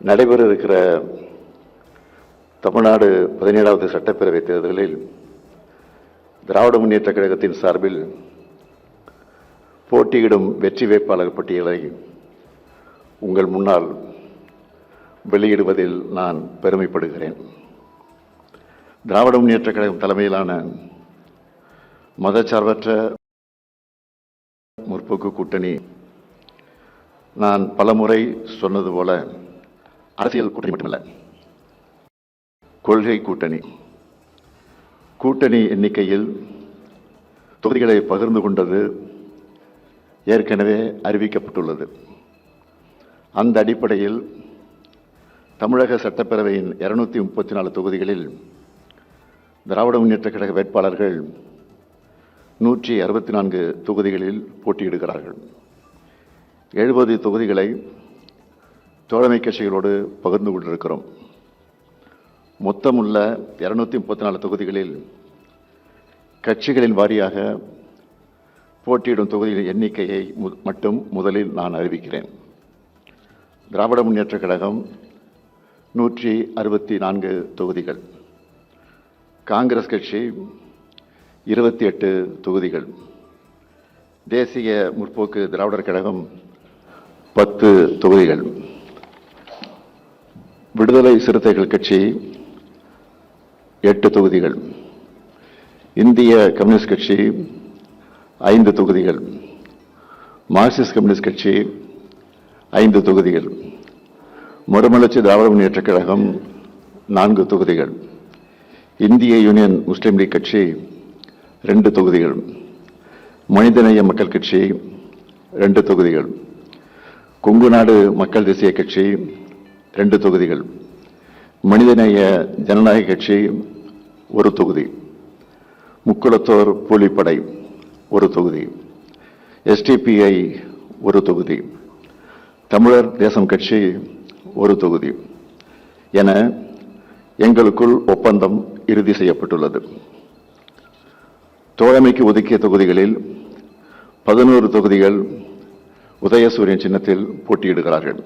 நடைபெற இருக்கிற தமிழ்நாடு 17வது சட்டப்பேரவை தேர்தலில் திராவிட முன்னேற்ற கழகத்தின் சார்பில் போட்டியிடும் வெற்றி வேட்பாளர் பட்டியலை உங்கள் முன்னால் வெளியிடுவதில் நான் பெருமைப்படுகிறேன். திராவிட முன்னேற்ற கழகம் தலைமையிலான மதச்சார்பற்ற முற்போக்கு கூட்டணி, நான் பலமுறை சொன்னது போல, அரசியல் கூட்டணி மட்டுமல்ல, கொள்கை கூட்டணி. கூட்டணி எண்ணிக்கையில் தொகுதிகளை பகிர்ந்து கொண்டது ஏற்கனவே அறிவிக்கப்பட்டுள்ளது. அந்த அடிப்படையில் தமிழக சட்டப்பேரவையின் 234 தொகுதிகளில் திராவிட முன்னேற்ற கழக வேட்பாளர்கள் 164 தொகுதிகளில் போட்டியிடுகிறார்கள். 70 தொகுதிகளை தோழமை கட்சிகளோடு பகிர்ந்து கொண்டிருக்கிறோம். மொத்தமுள்ள 234 தொகுதிகளில் கட்சிகளின் வாரியாக போட்டியிடும் தொகுதிகளின் எண்ணிக்கையை மட்டும் முதலில் நான் அறிவிக்கிறேன். திராவிட முன்னேற்ற கழகம் 164 தொகுதிகள், காங்கிரஸ் கட்சி 28 தொகுதிகள், தேசிய முற்போக்கு திராவிடர் கழகம் 10 தொகுதிகள், விடுதலை சிறுத்தைகள் கட்சி 8 தொகுதிகள், இந்திய கம்யூனிஸ்ட் கட்சி 5 தொகுதிகள், மார்க்சிஸ்ட் கம்யூனிஸ்ட் கட்சி 5 தொகுதிகள், மறுமலர்ச்சி திராவிட முன்னேற்ற கழகம் 4 தொகுதிகள், இந்திய யூனியன் முஸ்லீம் லீக் கட்சி 2 தொகுதிகள், மனிதநேய மக்கள் கட்சி 2 தொகுதிகள், கொங்கு நாடு மக்கள் தேசிய கட்சி 2 தொகுதிகள், மனிதநேய ஜனநாயக கட்சி 1 தொகுதி, முக்குளத்தோர் கூலிப்படை 1 தொகுதி, SDPI 1 தொகுதி, தமிழர் தேசம் கட்சி 1 தொகுதி என எங்களுக்குள் ஒப்பந்தம் இறுதி செய்யப்பட்டுள்ளது. தோழமைக்கு ஒதுக்கிய தொகுதிகளில் 11 தொகுதிகள் உதயசூரியன் சின்னத்தில் போட்டியிடுகிறார்கள்.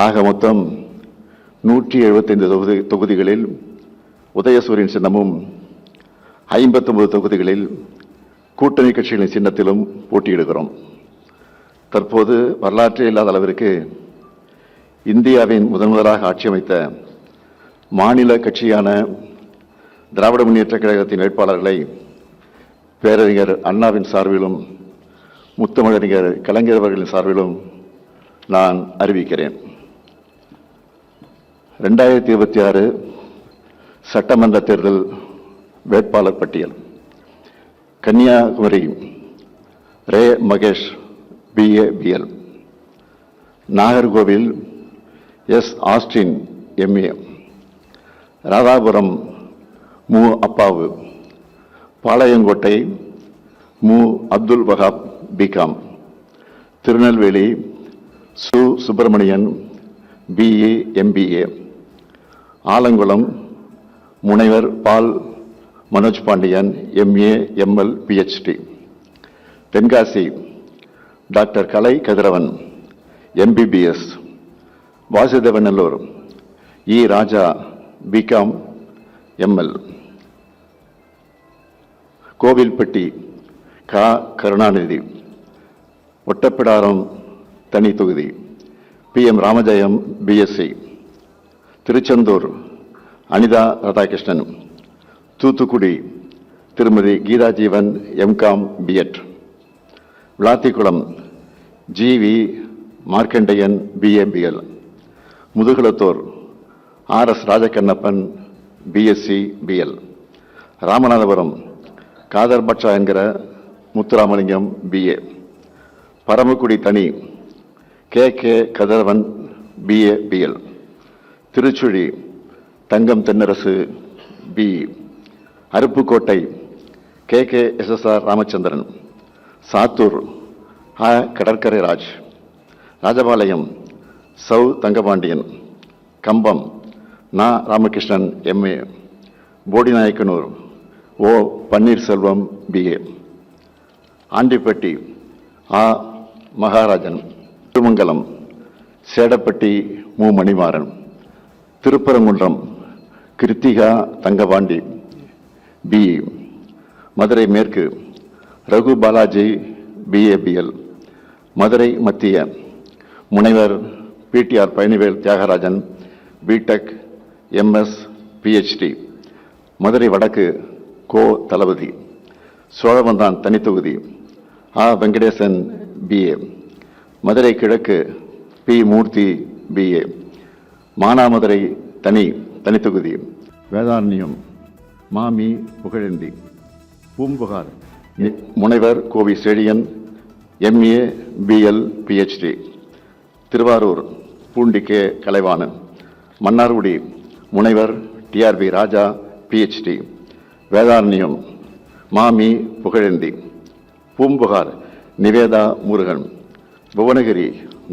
ஆக மொத்தம் 175 தொகுதிகளில் உதயசூரியன் சின்னமும் 59 தொகுதிகளில் கூட்டணி கட்சிகளின் சின்னத்திலும் போட்டியிடுகிறோம். தற்போது வரலாற்றே இல்லாத அளவிற்கு இந்தியாவின் முதலாக ஆட்சி அமைத்த மாநில கட்சியான திராவிட முன்னேற்ற கழகத்தின் வேட்பாளர்களை பேரறிஞர் அண்ணாவின் சார்பிலும் முத்தமிழறிஞர் கலைஞர் அவர்களின் சார்பிலும் நான் அறிவிக்கிறேன். 2026 சட்டமன்ற தேர்தல் வேட்பாளர் பட்டியல்: கன்னியாகுமரி ரே Mahesh, BA BL; Nagercoil S Austin, MA; Radhapuram மு அப்பாவு; பாளையங்கோட்டை மு அப்துல் வஹாப், BCom; திருநெல்வேலி சு சுப்பிரமணியன், BA MBA; ஆலங்குளம் முனைவர் Paul Manoj Pandian, MA ML PhD; Tenkasi doctor Kalai Kathiravan, MBBS; Vasudevanallur E Raja, BCom ML; Kovilpatti கா கருணாநிதி; ஒட்டப்பிடாரம் தனி தொகுதி PM ராமஜெயம், BSc; திருச்செந்தூர் அனிதா ராதாகிருஷ்ணன்; தூத்துக்குடி திருமதி Geetha Jeevan, MCom B.Ed; Vilathikulam GV Markandeyan, BA BL; Mudukulathur RS Rajakannappan, BSc BL; Ramanathapuram Kader பட்சா என்கிற முத்துராமலிங்கம், BA; பரமக்குடி தனி KK Kathiravan, BA BL; Tiruchuli Thangam Thennarasu, BE; Aruppukottai KK SSR Ramachandran; Sattur கடற்கரை ராஜ்; ராஜபாளையம் சௌ தங்கபாண்டியன்; கம்பம் நா Ramakrishnan, MA; Bodinayakanur O Panneerselvam, BA; Andipatti மகாராஜன்; திருமங்கலம் சேடப்பட்டி மு. மணிமாறன், திருப்பரங்குன்றம் கிருத்திகா தங்கபாண்டி, பிஇ, மதுரை மேற்கு ரகு பாலாஜி, பிஏபிஎல், மதுரை மத்திய முனைவர் PTR Palanivel Thiagarajan, BTech, MS, PhD, Madurai வடக்கு கோ. தளபதி, சோழவந்தான் தனித்தொகுதி ஆ. வெங்கடேசன், பிஏ, மதுரை கிழக்கு பி. மூர்த்தி, பிஏ, மானாமதுரை தனித்தொகுதி வேதாரண்யம் மாமி புகழேந்தி, பூம்புகார் முனைவர் Kovi Chezhiyan, MA, BL, PhD, Thiruvarur Poondi K. Kalaivanan, Mannargudi முனைவர் டிஆர்பி ராஜா, பிஹெச்டி, வேதாரண்யம் மாமி புகழேந்தி, பூம்புகார் நிவேதா முருகன், புவனகிரி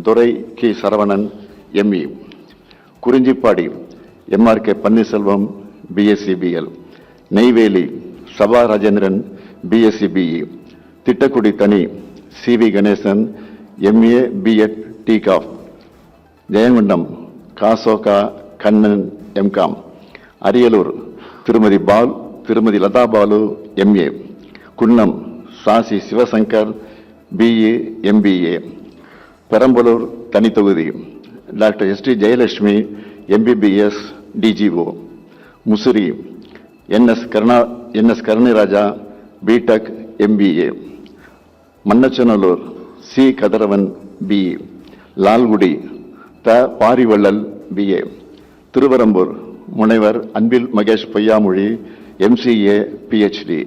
துரை கி. Saravanan, ME, Kurinjipadi MRK Panneerselvam, BSc, BL, Neyveli Saba Rajendran, BSc, BE, Tittakudi தனி சிவி கணேசன், எம்ஏ, பிஎட், டிகாப், ஜெயங்கொண்டம் காசோகா கண்ணன், எம்காம், அரியலூர் திருமதி லதா பாலு, எம்ஏ, குன்னம் சாசி சிவசங்கர், பிஏ, எம்பிஏ, பெரம்பலூர் தனித்தொகுதி doctor SD Jayalakshmi, MBBS, DGO, Musiri NS Karunaraja, BTech, MBA, Manachanallur C. Kathiravan, BE, Lalgudi த. பாரிவள்ளல், பிஏ, திருவரம்பூர் முனைவர் அன்பில் மகேஷ் பொய்யாமொழி, எம்சிஏ, பிஹெச்டி,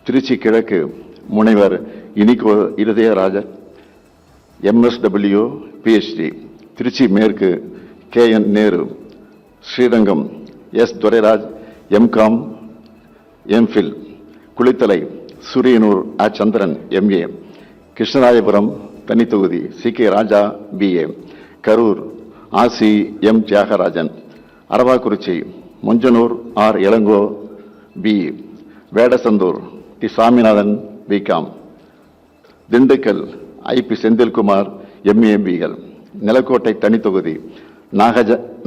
திருச்சி கிழக்கு முனைவர் Inigo Irudayaraj, MSW, PhD, Tiruchi மேற்கு KN Nehru, Srirangam S. Durairaj, MCom, MPhil, Kulithalai Suriyanur அ. சந்திரன், எம்ஏ, கிருஷ்ணராயபுரம் தனித்தொகுதி C. K. Raja, BA, Karur ஆசி M. Thiagarajan, Aravakurichi Monjanur R. Elango, BE, Vedasandur D. Saminathan, BCom, Dindigul IP. Senthilkumar, MA, BL, Nilakottai தனித்தொகுதி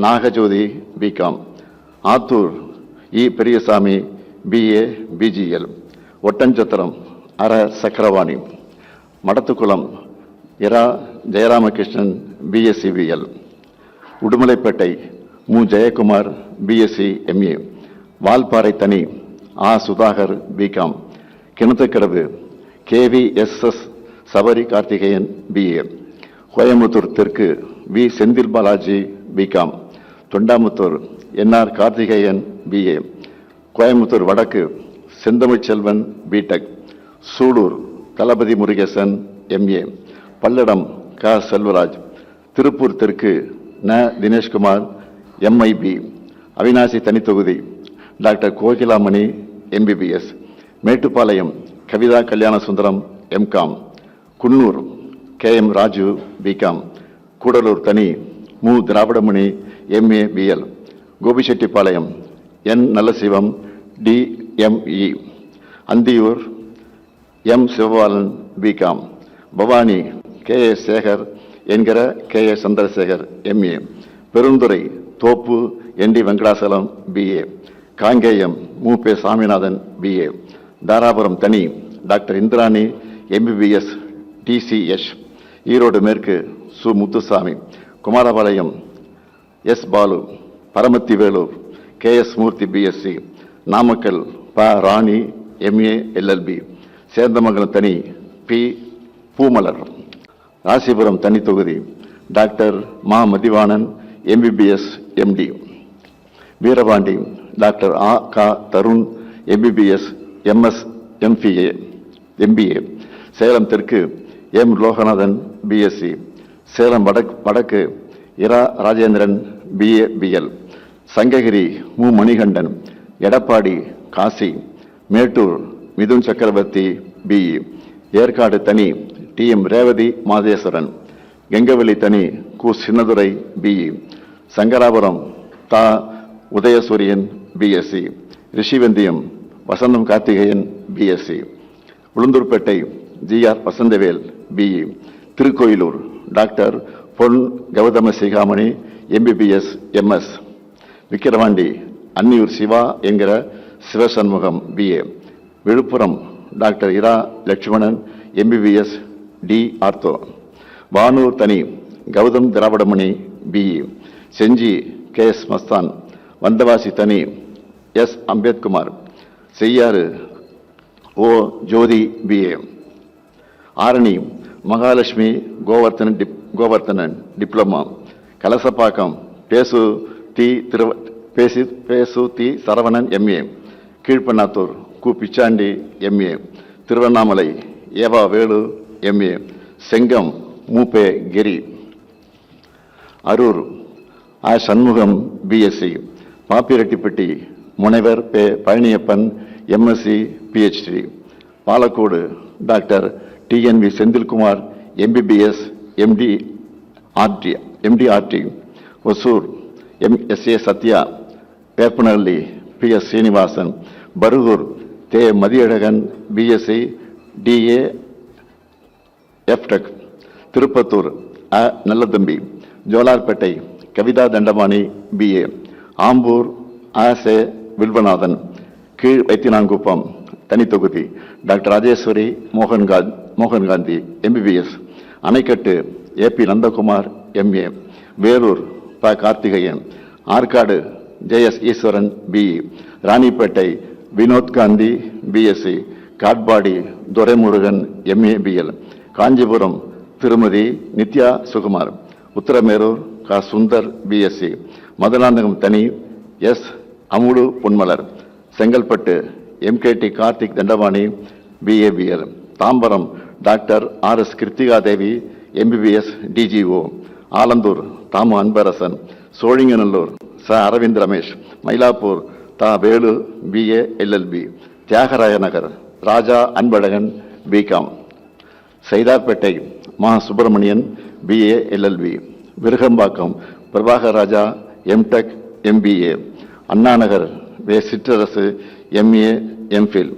Nagajothi, BCom, Attur E. Periyasamy, BA, BGL, Oddanchatram அர. சக்கரவாணி, மடத்துக்குளம் இரா. ஜெயராமகிருஷ்ணன், பிஎஸ்சி, பிஎல், உடுமலைப்பேட்டை மு. ஜெயக்குமார், பிஎஸ்சி, எம்ஏ, வால்பாறை தனி ஆ. Sudhakar, BCom, Kinathukadavu KVSS Sabari Karthikeyan, BA, Coimbatore தெற்கு V. Senthil Balaji, BCom, Thondamuthur NR Karthikeyan, BA, Coimbatore வடக்கு செந்தமிழ்ச்செல்வன், பிடெக், சூலூர் தளபதி முருகேசன், எம்ஏ, பல்லடம் க. செல்வராஜ், திருப்பூர் தெற்கு ந. தினேஷ்குமார், எம்ஐபி, அவினாசி தனித்தொகுதி doctor Kokilamani, MBBS, Mettupalayam Kavitha Kalyanasundaram, MCom, Coonoor KM Raju, BCom, Gudalur தனி மு. Dravidamani, MA, BL, Gobichettipalayam N. Nallasivam, DME, Anthiyur M. Sivabalan, BCom, Bhavani K. A. Sekar என்கிற K. A. Chandrasekar, MA, Perundurai Thoppu N. D. Venkatachalam, BA, Kangeyam மு. பே. சாமிநாதன், பிஏ, தாராபுரம் தனி doctor Indrani, MBBS, DCS, Erode மேற்கு சு. Muthusamy, Kumarapalayam S. Balu, Paramathi Velur K. S. Moorthy, BSc, Namakkal ப. ராணி, எம்ஏ, எல்எல்பி, சேந்தமங்கலம் தனி பி. பூமலர், ராசிபுரம் தனித்தொகுதி டாக்டர் மா. Mathivanan, MBBS, MD, Veerapandi doctor ஆ. க. Tharun, MBBS, MS, MBA, Salem தெற்கு எம். லோகநாதன், பிஎஸ்சி, சேலம் வடக்கு இரா. ராஜேந்திரன், பிஏ, பிஎல், சங்ககிரி மு. மணிகண்டன், எடப்பாடி காசி, மேட்டூர் மிதுன் சக்கரவர்த்தி, பிஇ, ஏற்காடு தனி டிஎம் ரேவதி மாதேஸ்வரன், கெங்கவெளி தனி கு. Chinnadurai, BE, Sankarapuram Tha. Udhayasuriyan, BSc, Rishivandiyam Vasantham Karthikeyan, BSc, Ulundurpet GR. Vasanthavel, BE, Tirukoilur doctor Pon Gautama Sigamani MBBS MS. Vikravandi Anniyur Siva என்கிற Sivashanmugam BA. Villupuram doctor Ira Lakshmanan MBBS D ortho. Vanur தனி Gautham Dravidamani BE. Senji KS Mastan. Vandavasi தனி S அம்பேத்குமார். செய்யாறு O ஜோதி BA. ஆரணி மகாலட்சுமி கோவர்த்தனன் டிப்ளமா. கலசப்பாக்கம் பேசு தி சரவணன் MA. கீழ்பண்ணாத்தூர் கு பிச்சாண்டி MA. திருவண்ணாமலை ஏவா வேலு MA. செங்கம் மூப்பே கிரி. அரூர் சண்முகம் BSc. பாப்பிரெட்டிப்பட்டி முனைவர் Palaniappan MSc PhD. Palacode doctor TNV Senthilkumar MBBS MD RT. Hosur SA Sathya. Veppanahalli PS Srinivasan. Bargur Mathiyazhagan BSc DA FTech. Tirupattur Nallathambi. Jolarpettai Kavitha Dhandapani BA. Ambur Vilvanathan. Keezh Vaithinankuppam தனித்தொகுதி doctor Rajeswari Mohangandhi MBBS. Anaicut AP Nandakumar MA. Vellore Karthikeyan. Arcot JS Eswaran BE. Ranipet Vinoth Gandhi BSc. Katpadi Duraimurugan MA BL. Kanchipuram Thirumathi Nithya Sukumar. Uthiramerur Sundar BSc. Madurantakam தனி S Amudu Ponmalar. Chengalpattu MKT Karthik Dhandapani BA BL. Tambaram doctor RS Kiruthiga Devi MBBS DGO. Alandur Thamu Anbarasan. Sholinganallur Aravind Ramesh. Mylapore Velu BA LLB. Thyagaraya Nagar Raja Anbazhagan BCom. Saidapet Subramanian BA LLB. Virugambakkam Prabhakar Raja MTech MBA. Annanagar Sitrarasu MA MPhil.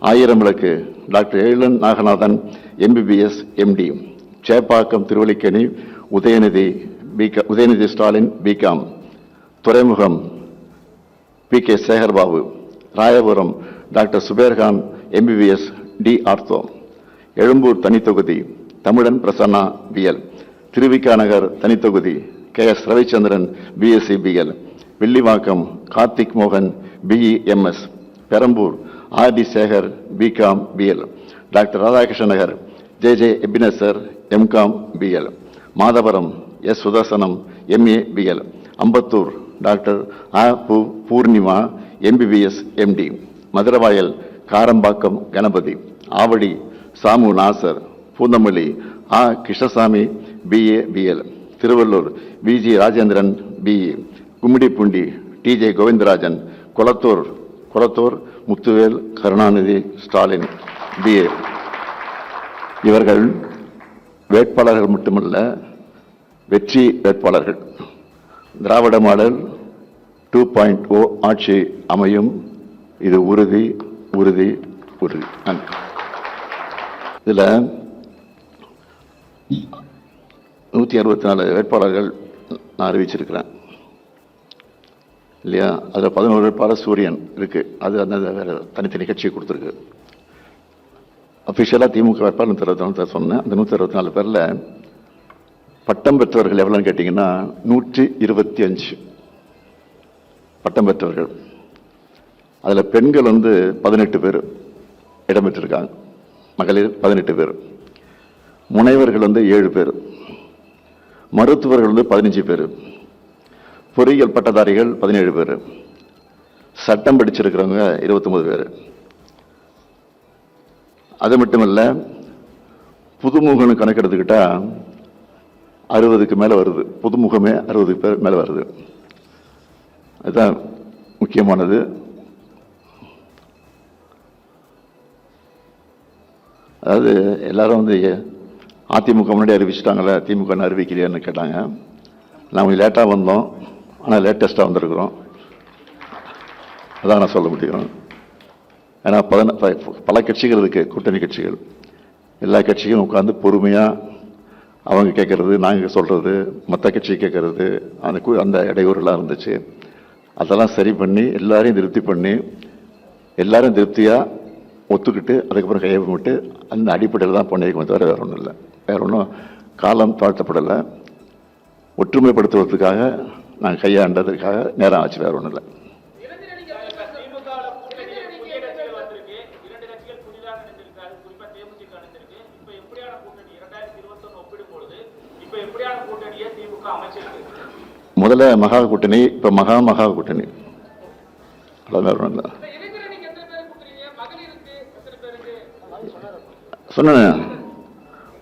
Ayiramvilakku doctor Ezhilan Naganathan MBBS MD. Chepauk Triplicane Udhayanidhi Stalin BCom. Thuraimugam PK Sekarbabu. Royapuram doctor Subairkhan MBBS D ortho. Egmore தனித்தொகுதி Tamizhan Prasanna BL. Thiru Vi Ka நகர் தனித்தொகுதி KS Ravichandran BSc BL. Villivakkam Karthik மோகன் BE MS. Perambur RD Sekar BCom BL. Doctor Radhakrishna Nagar JJ Ebenezer MCom BL. Madhavaram S Sudarsanam MA BL. Ambattur doctor Poornima MBBS MD. Maduravoyal Karambakkam Ganapathy. Avadi Samu Nasar. Poonamallee Krishnasamy BA BL. Tiruvallur VG Rajendran BE. Gummidipoondi TJ Govindarajan. Kolathur Muthuvel Karunanidhi Stalin BA. இவர்கள் வேட்பாளர்கள் மட்டுமல்ல, வெற்றி வேட்பாளர்கள். திராவிட model 2.0 ஆட்சி அமையும். இது உறுதி. இதுல 164 வேட்பாளர்கள் நான் அறிவிச்சிருக்கிறேன் இல்லையா? அதில் 11 வேட்பாளர் சூரியன் இருக்கு. அது அந்த வேற தனித்தனி கட்சியை கொடுத்துருக்கு. அஃபிஷியலாக திமுக வேட்பாளர் 164 சொன்னேன். அந்த 164 பேரில் பட்டம் பெற்றவர்கள் எவ்வளோன்னு கேட்டிங்கன்னா 125 பட்டம் பெற்றவர்கள். அதில் பெண்கள் 18 பேர் இடம்பெற்றிருக்காங்க. மகளிர் 18 பேர். முனைவர்கள் 7 பேர். மருத்துவர்கள் 15 பேர். பொறியியல் பட்டதாரிகள் 17 பேர். சட்டம் படிச்சிருக்கிறவங்க 29 பேர். அது மட்டுமல்ல, புதுமுகன்னு கணக்கெடுத்துக்கிட்டா 60க்கு மேலே வருது. புதுமுகமே 60 பேர் மேலே வருது. அதுதான் முக்கியமானது. அதாவது எல்லாரும் அதிமுக முன்னாடி அறிவிச்சிட்டாங்களே, திமுக அறிவிக்கலையான்னு கேட்டாங்க. நாங்கள் லேட்டாக வந்தோம், ஆனால் லேட்டஸ்ட்டாக வந்திருக்கிறோம். அதான் நான் சொல்ல முடியும். ஏன்னா பல கட்சிகள் இருக்கு, கூட்டணி கட்சிகள். எல்லா கட்சிகளும் உட்காந்து பொறுமையாக அவங்க கேட்கறது, நாங்கள் சொல்றது, மற்ற கட்சி கேட்கறது, அந்த இடையூறுலாம் இருந்துச்சு. அதெல்லாம் சரி பண்ணி எல்லாரையும் திருப்தி பண்ணி எல்லாரும் திருப்தியாக ஒத்துக்கிட்டு அதுக்கப்புறம் கையெழுத்து அந்த அடிப்படையில் தான் பண்ணியிருக்கோம், தவிர வேற ஒன்றும் இல்லை. வேற ஒன்றும் காலம் தாழ்த்தப்படலை. ஒற்றுமைப்படுத்துவதற்காக நாங்கள் கையாண்டதுக்காக நேரம் ஆச்சு, வேற ஒன்றும் இல்லை. முதல்ல மகா கூட்டணி, இப்ப மகா கூட்டணி. சொன்ன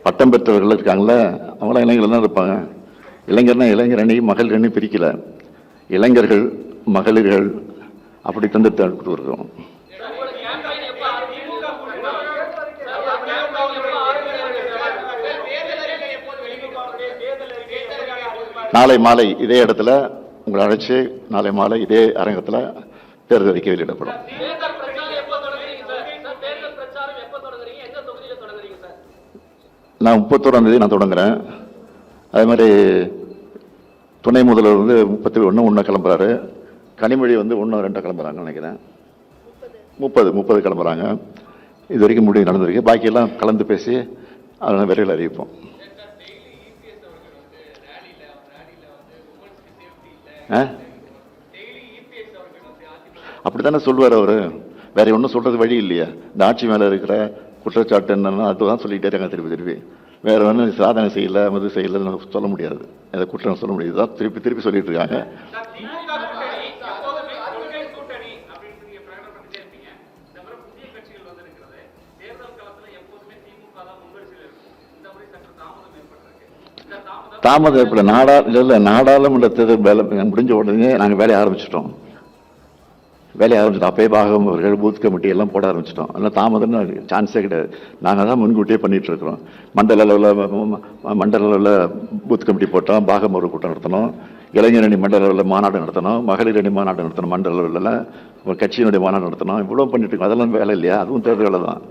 பட்டம் பெற்றவர்கள் இருக்காங்கல்ல, அவங்களாம் இளைஞர்கள் தான் இருப்பாங்க. இளைஞர்னா இளைஞர் அணி மகளிர் அணி பிரிக்கல, இளைஞர்கள் மகளிர்கள் அப்படி தந்து கொடுத்துருக்கோம். நாளை மாலை இதே இடத்துல உங்களை அழைச்சு நாளை மாலை இதே அரங்கத்தில் தேர்தல் அறிக்கை வெளியிடப்படும். நான் 31ஆம் தேதி நான் தொடங்குறேன். அதே மாதிரி துணை முதல்வர் வந்து 31 கிளம்புறாரு. கனிமொழி வந்து 1-2 கிளம்புறாங்கன்னு நினைக்கிறேன். 30 கிளம்புறாங்க. இது வரைக்கும் முடிவு நடந்திருக்கு. பாக்கியெல்லாம் கலந்து பேசி அதெல்லாம் விரைவில் அறிவிப்போம். அப்படித்தானே சொல்லுவார் அவரு. வேற ஒன்றும் சொல்றது வழி இல்லையா? இந்த ஆட்சி மேல இருக்கிற குற்றச்சாட்டு என்னன்னா அதுதான் சொல்லிட்டே இருக்காங்க திருப்பி. வேற ஒன்றும் சாதனை செய்யல, மது செய்யல சொல்ல முடியாது, அதை குற்றம் சொல்ல முடியாது. திருப்பி சொல்லிட்டு இருக்காங்க. தாமதம் எப்படி? நாடாளுமன்ற தேர்தல் முடிஞ்ச உடனே நாங்கள் வேலையை ஆரம்பிச்சிட்டோம். அப்பயே பாகம் அவர்கள் பூத் கமிட்டி எல்லாம் போட ஆரம்பிச்சிட்டோம். அதனால் தாமதம்னு சான்ஸே கிடையாது. நாங்கள் தான் முன்கூட்டியே பண்ணிட்டு இருக்கிறோம். மண்டல அளவில் பூத் கமிட்டி போட்டோம், பாகம் ஒரு கூட்டம் நடத்தணும், இளைஞர் அணி மண்டல அளவில் மாநாடு நடத்தணும், மகளிர் அணி மாநாடு நடத்தணும், மண்டல அளவில் ஒரு கட்சியினுடைய மாநாடு நடத்தணும். இவ்வளோ பண்ணிட்டு இருக்கோம். அதெல்லாம் வேலை இல்லையா? அதுவும் தேர்தல் வேலை தான்.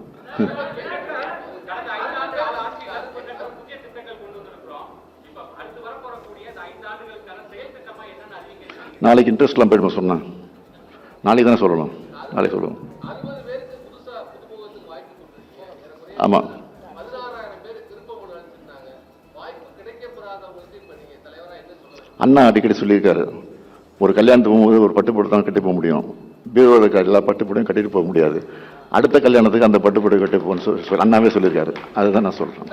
நாளைக்கு இன்ட்ரெஸ்ட்லாம் போயிடுமா சொன்னேன்? நாளைக்கு தானே சொல்லணும். நாளைக்கு சொல்லுவோம். ஆமாம், அண்ணா அடிக்கடி சொல்லியிருக்காரு, ஒரு கல்யாணத்துக்கு போகும்போது ஒரு பட்டுப்பட்டு தான் கட்டி போக முடியும், பீரோட எல்லா பட்டுப்படையும் கட்டிட்டு போக முடியாது. அடுத்த கல்யாணத்துக்கு அந்த பட்டுப்படை கட்டி போகணும்னு அண்ணாவே சொல்லியிருக்காரு. அதுதான் நான் சொல்றேன்.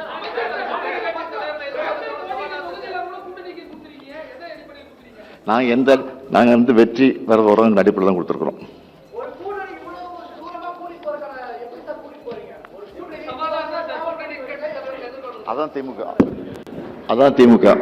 நாங்கள் வந்து வெற்றி வர வரோம் அடிப்படையில் தான் கொடுத்துருக்குறோம். அதான் திமுக.